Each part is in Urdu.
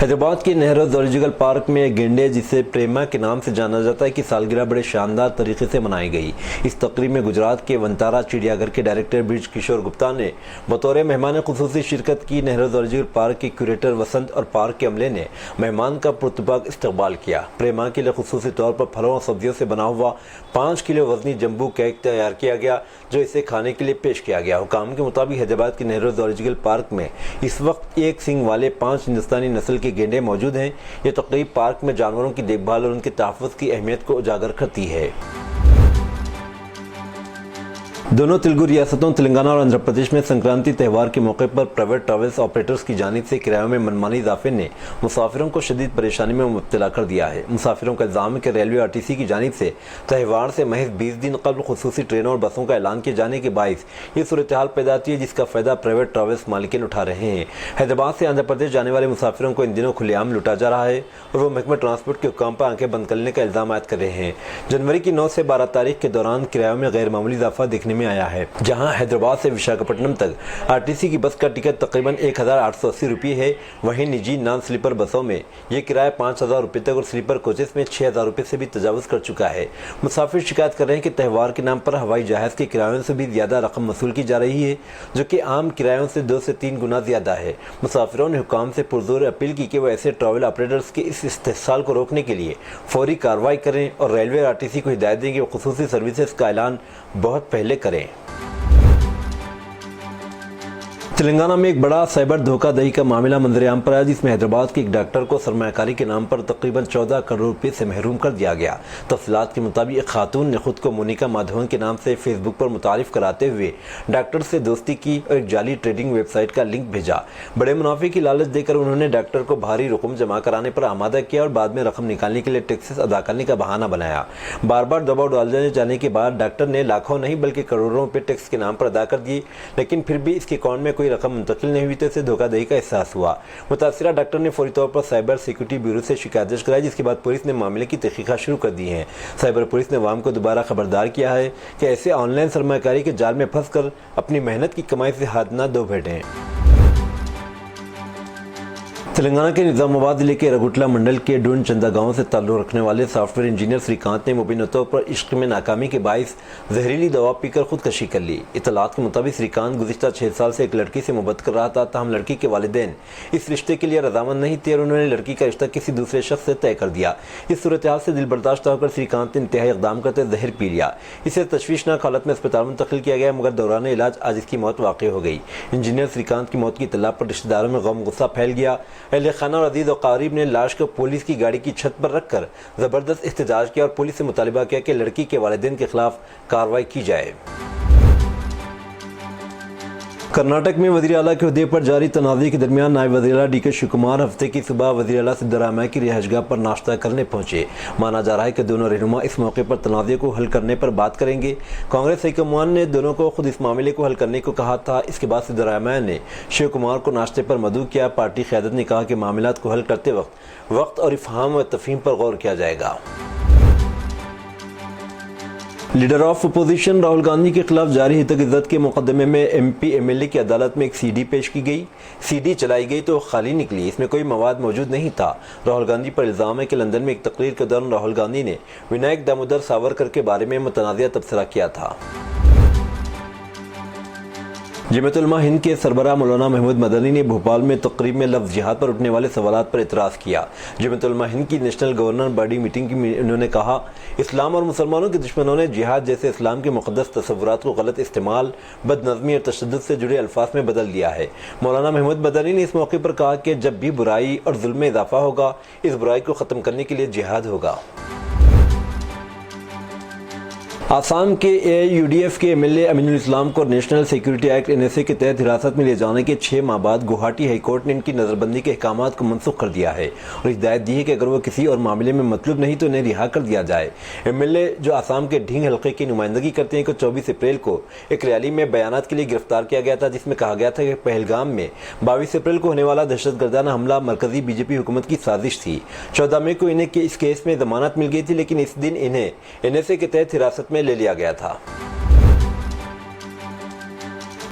حیدرآباد کے نہرو زولوجیکل پارک میں ایک گینڈے جسے پریما کے نام سے جانا جاتا ہے کی سالگرہ بڑے شاندار طریقے سے منائی گئی۔ اس تقریب میں گجرات کے ونتارا چڑیا گھر کے ڈائریکٹر برج کشور گپتا نے بطور مہمان خصوصی شرکت کی۔ نہرو زولوجیکل پارک کے کیوریٹر وسنت اور پارک کے عملے نے مہمان کا پرتپاک استقبال کیا۔ پریما کے لیے خصوصی طور پر پھلوں اور سبزیوں سے بنا ہوا 5 کلو وزنی جمبو کیک تیار کیا گیا جو اسے کھانے کے لیے پیش کیا گیا۔ حکام کے مطابق حیدرآباد کے نہرو زولوجیکل پارک میں اس وقت ایک سینگ والے 5 ہندوستانی نسل کے گینڈے موجود ہیں۔ یہ تقریب پارک میں جانوروں کی دیکھ بھال اور ان کے تحفظ کی اہمیت کو اجاگر کرتی ہے۔ دونوں تلگو ریاستوں تلنگانہ اور آندھرا پردیش میں سنکرانتی تہوار کے موقع پر پرائیویٹ ٹریولز آپریٹرز کی جانب سے کرایوں میں منمانی اضافے نے مسافروں کو شدید پریشانی میں مبتلا کر دیا ہے۔ مسافروں کا الزام ہے کہ ریلوے RTC کی جانب سے تہوار سے محض 20 دن قبل خصوصی ٹرینوں اور بسوں کا اعلان کیے جانے کے باعث یہ صورتحال پیدا ہوتی ہے جس کا فائدہ پرائیویٹ ٹریولز مالکین اٹھا رہے ہیں۔ حیدرآباد سے آندھرا پردیش جانے والے مسافروں کو ان دنوں کھلے عام لوٹا جا رہا ہے اور وہ محکمہ ٹرانسپورٹ کے حکام پر آنکھیں بند کرنے کا الزام عائد کر رہے ہیں۔ جنوری کی 9 سے 12 تاریخ کے دوران کرایوں میں غیر معمولی اضافہ دیکھنے میں آیا ہے، جہاں حیدرآباد سے وشاکھاپٹنم تک RTC کی بس کا ٹکٹ تقریباً 1880 روپے ہے، وہیں نجی نان سلیپر بسوں میں یہ کرایہ 5000 روپے تک اور سلیپر کوچز میں 6000 روپے سے بھی تجاوز کر چکا ہے۔ مسافر شکایت کر رہے ہیں کہ تہوار کے نام پر ہوائی جہاز کے کرایوں سے بھی زیادہ رقم وصول کی جا رہی ہے جو کہ عام کرایوں سے 2 سے 3 گنا زیادہ ہے۔ مسافروں نے حکام سے پرزور اپیل کی کہ وہ ایسے ٹریول آپریٹرز کے اس استحصال کو روکنے کے لیے فوری کارروائی کریں اور ریلوے RTC کو ہدایت دیں کہ وہ خصوصی سروسز کا اعلان بہت پہلے کریں۔ تلنگانہ میں ایک بڑا سائبر دھوکہ دہی کا معاملہ منظر عام پر آیا جس میں حیدرآباد کے ایک ڈاکٹر کو سرمایہ کاری کے نام پر تقریباً 14 کروڑ روپے سے محروم کر دیا گیا۔ تفصیلات کے مطابق ایک خاتون نے خود کو مونیکا مادھون کے نام سے فیس بک پر متعارف کراتے ہوئے ڈاکٹر سے دوستی کی اور ایک جعلی ٹریڈنگ ویب سائٹ کا لنک بھیجا۔ بڑے منافع کی لالچ دے کر انہوں نے ڈاکٹر کو بھاری رقم جمع کرانے پر آمادہ کیا اور بعد میں رقم نکالنے کے لیے ٹیکسز ادا کرنے کا بہانہ بنایا۔ بار بار دباؤ ڈالے جانے کے بعد ڈاکٹر نے لاکھوں نہیں بلکہ کروڑوں روپے ٹیکس کے نام پر ادا کر دیے، لیکن پھر بھی اس کے اکاؤنٹ میں کوئی رقم منتقل نہیں ہوئی تو اسے دھوکہ دہی کا احساس ہوا۔ متاثرہ ڈاکٹر نے فوری طور پر سائبر سیکورٹی بیورو سے شکایت درج کرائی جس کے بعد پولیس نے معاملے کی تحقیقات شروع کر دی ہیں۔ سائبر پولیس نے عوام کو دوبارہ خبردار کیا ہے کہ ایسے آن لائن سرمایہ کاری کے جال میں پھنس کر اپنی محنت کی کمائی سے ہاتھ نہ دھو بیٹھیں۔ تلنگانہ کے نظام آباد ضلع کے رگھوٹلا منڈل کے ڈون چندا گاؤں سے تعلق رکھنے والے سافٹ ویئر انجینئر سری کانت نے مبینہ طور پر عشق میں ناکامی کے باعث زہریلی دوا پی کر خودکشی کر لی۔ اطلاعات کے مطابق سری کانت گزشتہ 6 سال سے ایک لڑکی سے محبت کر رہا تھا، تاہم لڑکی کے والدین اس رشتے کے لیے رضامند نہیں تھے اور انہوں نے لڑکی کا رشتہ کسی دوسرے شخص سے طے کر دیا۔ اس صورتحال سے دل برداشت ہو کر سری کانت نے انتہائی اقدام کرتے زہر پی لیا۔ اسے تشویشناک حالت میں اسپتال منتقل کیا گیا مگر دوران علاج آج اس کی موت واقع ہو گئی۔ انجینئر سری کانت کی موت کی اطلاع پر رشتہ داروں میں غم غصہ پھیل گیا۔ اہل خانہ اور عزیز و قاریب نے لاش کو پولیس کی گاڑی کی چھت پر رکھ کر زبردست احتجاج کیا اور پولیس سے مطالبہ کیا کہ لڑکی کے والدین کے خلاف کارروائی کی جائے۔ کرناٹک میں وزیر اعلیٰ کے عہدے پر جاری تنازع کے درمیان نائب وزیر اعلیٰ DK شیو کمار ہفتے کی صبح وزیر اعلیٰ سدھارامیا کی رہائش گاہ پر ناشتہ کرنے پہنچے۔ مانا جا رہا ہے کہ دونوں رہنما اس موقع پر تنازع کو حل کرنے پر بات کریں گے۔ کانگریس ہائی کمان نے دونوں کو خود اس معاملے کو حل کرنے کو کہا تھا۔ اس کے بعد سدھارامیا نے شیو کمار کو ناشتے پر مدعو کیا۔ پارٹی قیادت نے کہا کہ معاملات کو حل کرتے وقت اور افہام و تفہیم پر غور کیا جائے گا۔ Leader of opposition Rahul Gandhi کے خلاف جاری ہتک عزت کے مقدمے میں MP MLA کی عدالت میں ایک CD پیش کی گئی۔ CD چلائی گئی تو خالی نکلی، اس میں کوئی مواد موجود نہیں تھا۔ راہل گاندھی پر الزام ہے کہ لندن میں ایک تقریر کے دوران راہل گاندھی نے ونائک دامودر ساورکر کے بارے میں متنازعہ تبصرہ کیا تھا۔ جمعیت علماء ہند کے سربراہ مولانا محمود مدنی نے بھوپال میں تقریب میں لفظ جہاد پر اٹھنے والے سوالات پر اعتراض کیا۔ جمعیت علماء ہند کی نیشنل گورنر باڈی میٹنگ میں انہوں نے کہا، اسلام اور مسلمانوں کے دشمنوں نے جہاد جیسے اسلام کے مقدس تصورات کو غلط استعمال، بد نظمی اور تشدد سے جڑے الفاظ میں بدل دیا ہے۔ مولانا محمود مدنی نے اس موقع پر کہا کہ جب بھی برائی اور ظلم میں اضافہ ہوگا، اس برائی کو ختم کرنے کے لیے جہاد ہوگا۔ آسام کے AIUDF کے MLA امین الاسلام کو نیشنل سیکورٹی ایکٹ NSA کے تحت حراست میں لے جانے کے 6 ماہ بعد گوہاٹی ہائی کورٹ نے ان کی نظر بندی کے احکامات کو منسوخ کر دیا ہے اور ہدایت دی ہے کہ اگر وہ کسی اور معاملے میں مطلوب نہیں تو انہیں رہا کر دیا جائے۔ MLA جو آسام کے ڈھینگ حلقے کی نمائندگی کرتے ہیں کو 24 اپریل کو ایک ریلی میں بیانات کے لیے گرفتار کیا گیا تھا جس میں کہا گیا تھا کہ پہلگام میں 22 اپریل کو ہونے والا دہشت گردانہ حملہ مرکزی BJP حکومت کی سازش تھی۔ 14 مئی کو انہیں اس کیس میں ضمانت مل گئی تھی لیکن اس دن انہیں NSA کے تحت حراست میں لے لیا گیا تھا۔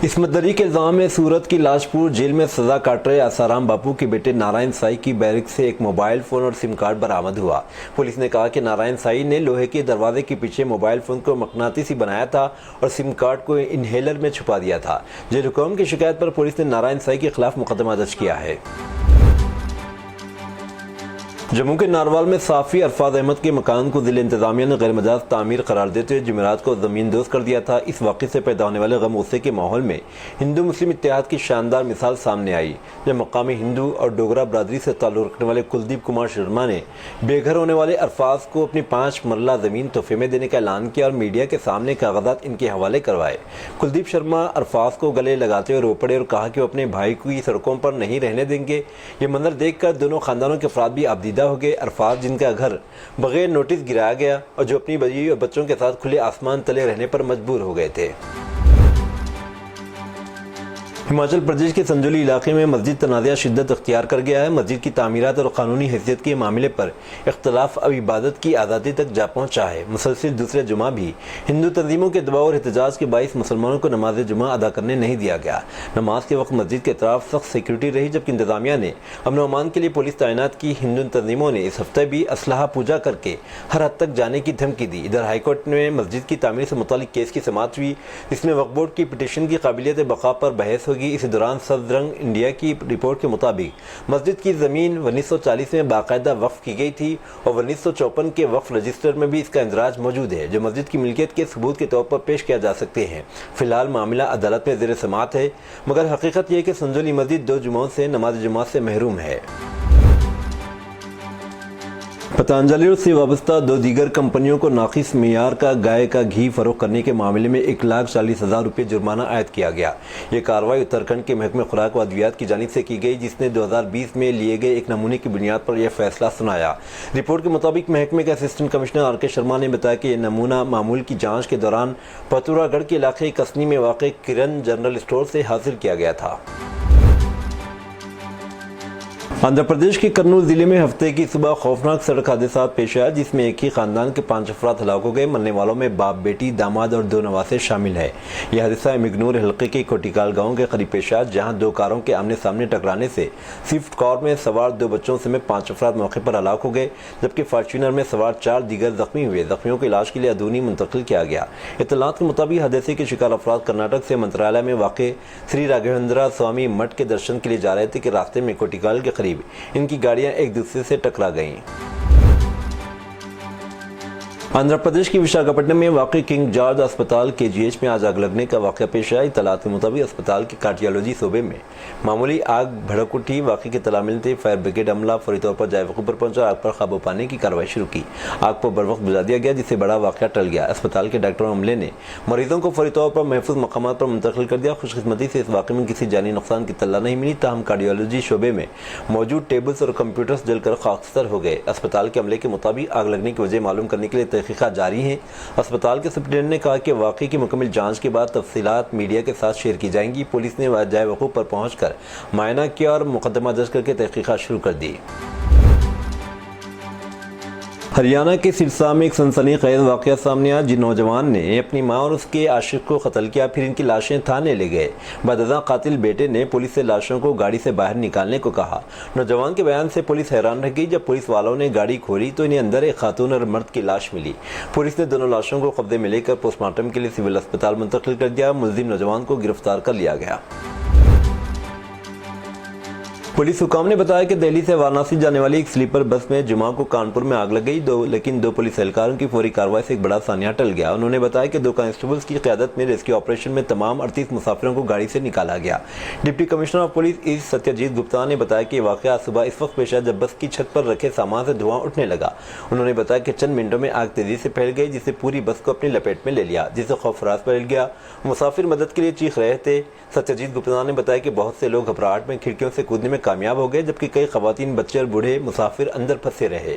عصمت دری کے الزام میں سورت کی لاجپور جیل میں سزا کاٹ رہے آسارام باپو کے بیٹے نارائن سائی کی بیرک سے ایک موبائل فون اور سم کارڈ برآمد ہوا۔ پولیس نے کہا کہ نارائن سائی نے لوہے کے دروازے کے پیچھے موبائل فون کو مقناطیسی بنایا تھا اور سم کارڈ کو انہیلر میں چھپا دیا تھا۔ جیل حکام کی شکایت پر پولیس نے نارائن سائی کے خلاف مقدمہ درج کیا ہے۔ جموں کے ناروال میں صحافی عرفات احمد کے مکان کو ضلع انتظامیہ نے غیر مجاز تعمیر قرار دیتے ہوئے جمعرات کو زمین دوز کر دیا تھا۔ اس واقعے سے پیدا ہونے والے غم غصے کے ماحول میں ہندو مسلم اتحاد کی شاندار مثال سامنے آئی، جب مقامی ہندو اور ڈوگرا برادری سے تعلق رکھنے والے کلدیپ کمار شرما نے بے گھر ہونے والے عرفات کو اپنی 5 مرلہ زمین تحفے میں دینے کا اعلان کیا اور میڈیا کے سامنے کاغذات ان کے حوالے کروائے۔ کلدیپ شرما عرفات کو گلے لگاتے ہوئے رو پڑے اور کہا کہ وہ اپنے بھائی کو سڑکوں پر نہیں رہنے دیں گے۔ یہ منظر دیکھ کر دونوں خاندانوں کے افراد بھی ابدیدہ ہو گئے۔ عرفات جن کا گھر بغیر نوٹس گرایا گیا اور جو اپنی بیوی اور بچوں کے ساتھ کھلے آسمان تلے رہنے پر مجبور ہو گئے تھے۔ ہماچل پردیش کے سنجولی علاقے میں مسجد تنازعہ شدت اختیار کر گیا ہے۔ مسجد کی تعمیرات اور قانونی حیثیت کے معاملے پر اختلاف اب عبادت کی آزادی تک جا پہنچا ہے۔ مسلسل دوسرے جمعہ بھی ہندو تنظیموں کے دباؤ اور احتجاج کے باعث مسلمانوں کو نماز جمعہ ادا کرنے نہیں دیا گیا۔ نماز کے وقت مسجد کے اطراف سخت سیکورٹی رہی، جبکہ انتظامیہ نے امن و امان کے لیے پولیس تعینات کی۔ ہندو تنظیموں نے اس ہفتے بھی اسلحہ پوجا کر کے ہر حد تک جانے کی دھمکی دی۔ ادھر ہائی کورٹ میں مسجد کی تعمیر سے متعلق کیس کی سماعت ہوئی، جس میں وقف بورڈ کی پٹیشن کی قابلیت بقا پر بحث ہوگی۔ اس دوران صدرنگ انڈیا کی رپورٹ کے مطابق مسجد کی زمین 1940 میں باقاعدہ وقف کی گئی تھی اور 1954 کے وقف رجسٹر میں بھی اس کا اندراج موجود ہے، جو مسجد کی ملکیت کے ثبوت کے طور پر پیش کیا جا سکتے ہیں۔ فی الحال معاملہ عدالت میں زیر سماعت ہے، مگر حقیقت یہ ہے کہ سنجولی مسجد 2 جمعوں سے نماز جمعہ سے محروم ہے۔ پتنجلی سے وابستہ 2 دیگر کمپنیوں کو ناقص معیار کا گائے کا گھی فروخت کرنے کے معاملے میں 1,40,000 روپے جرمانہ عائد کیا گیا۔ یہ کارروائی اتراکھنڈ کے محکمہ خوراک و ادویات کی جانب سے کی گئی، جس نے 2020 میں لیے گئے ایک نمونے کی بنیاد پر یہ فیصلہ سنایا۔ رپورٹ کے مطابق محکمے کے اسسٹنٹ کمشنر آر کے شرما نے بتایا کہ یہ نمونہ معمول کی جانچ کے دوران پتورا گڑھ کے علاقے کسنی میں واقع کرن جنرل اسٹور سے حاصل کیا گیا تھا۔ آندھرا پردیش کے کرنول ضلع میں ہفتے کی صبح خوفناک سڑک حادثات پیش آیا، جس میں ایک ہی خاندان کے 5 افراد ہلاک ہو گئے۔ مرنے والوں میں باپ، بیٹی، داماد اور 2 نواسے شامل ہیں۔ یہ حادثہ مگنور حلقے کے کوٹیکال گاؤں کے قریب پیش آیا، جہاں 2 کاروں کے آمنے سامنے ٹکرانے سے سوئفٹ کار میں سوار 2 بچوں سمیت 5 افراد موقع پر ہلاک ہو گئے، جبکہ فارچونر میں سوار 4 دیگر زخمی ہوئے۔ زخمیوں کو علاج کے لیے ادونی منتقل کیا گیا۔ اطلاعات کے مطابق حادثے کے شکار افراد کرناٹک سے منترالیہ میں واقع سری راگھویندرا سوامی مٹھ کے درشن کے لیے جا رہے تھے کہ راستے میں کوٹیکال کے قریب ان کی گاڑیاں ایک دوسرے سے ٹکرا گئیں۔ آندھرا پردیش کی وشاکھاپٹنم میں واقع کنگ جارج اسپتال KGH میں آج آگ لگنے کا واقعہ پیش آیا۔ اطلاعات کے مطابق اسپتال کے کارڈیالوجی شعبے میں معمولی آگ بھڑک اٹھی۔ واقعے کی اطلاع ملتے فائر بریگیڈ عملہ فوری طور پر جائے وقوع پر پہنچا اور آگ پر قابو پانے کی کارروائی شروع کی۔ آگ کو بروقت بجھا دیا گیا، جس سے بڑا واقعہ ٹل گیا۔ اسپتال کے ڈاکٹروں اور عملے نے مریضوں کو فوری طور پر محفوظ مقامات پر منتقل کر دیا۔ خوش قسمتی سے اس واقعے میں کسی جانی نقصان کی اطلاع نہیں ملی، تاہم کارڈیالوجی شعبے میں موجود ٹیبلز اور کمپیوٹرز جل کر خاکستر ہو گئے۔ اسپتال کے عملے کے مطابق آگ لگنے کی وجہ معلوم کرنے کے لیے تحقیقات جاری ہیں۔ اسپتال کے سپرنٹینڈنٹ نے کہا کہ واقعے کی مکمل جانچ کے بعد تفصیلات میڈیا کے ساتھ شیئر کی جائیں گی۔ پولیس نے جائے وقوع پر پہنچ کر معائنہ کیا اور مقدمہ درج کر کے تحقیقات شروع کر دی۔ ہریانہ کے سرسا میں ایک سنسنی خیز واقعہ سامنے آیا، جن نوجوان نے اپنی ماں اور اس کے عاشق کو قتل کیا، پھر ان کی لاشیں تھانے لے گئے۔ بعد ازاں قاتل بیٹے نے پولیس سے لاشوں کو گاڑی سے باہر نکالنے کو کہا۔ نوجوان کے بیان سے پولیس حیران رہ گئی۔ جب پولیس والوں نے گاڑی کھولی تو انہیں اندر ایک خاتون اور مرد کی لاش ملی۔ پولیس نے دونوں لاشوں کو قبضے میں لے کر پوسٹ مارٹم کے لیے سول اسپتال منتقل کر دیا۔ ملزم نوجوان کو گرفتار کر لیا گیا۔ پولیس حکام نے بتایا کہ دہلی سے وارانسی جانے والی ایک سلیپر بس میں جمعہ کو کانپور میں آگ لگ گئی، لیکن 2 پولیس اہلکاروں کی فوری کارروائی سے ایک بڑا سانحہ ٹل گیا۔ انہوں نے بتایا کہ 2 کانسٹیبلز کی قیادت میں ریسکیو آپریشن میں تمام 38 مسافروں کو گاڑی سے نکالا گیا۔ Deputy commissioner of police S Satya Gupta نے بتایا کہ یہ واقعہ صبح اس وقت پیش آیا جب بس کی چھت پر رکھے سامان سے دھواں اٹھنے لگا۔ انہوں نے بتایا کہ چند منٹوں میں آگ تیزی سے پھیل گئی، جس سے پوری بس کو اپنی لپیٹ میں لے لیا، جس سے خوف راز پھیل گیا۔ مسافر مدد کے لیے چیخ رہے تھے۔ ستیہ گپتا نے بتایا کہ بہت سے لوگ گھبراہٹ میں کھڑکیوں سے کودنے میں کامیاب ہو گئے، جبکہ کئی خواتین، بچے اور بوڑھے مسافر اندر پھنسے رہے۔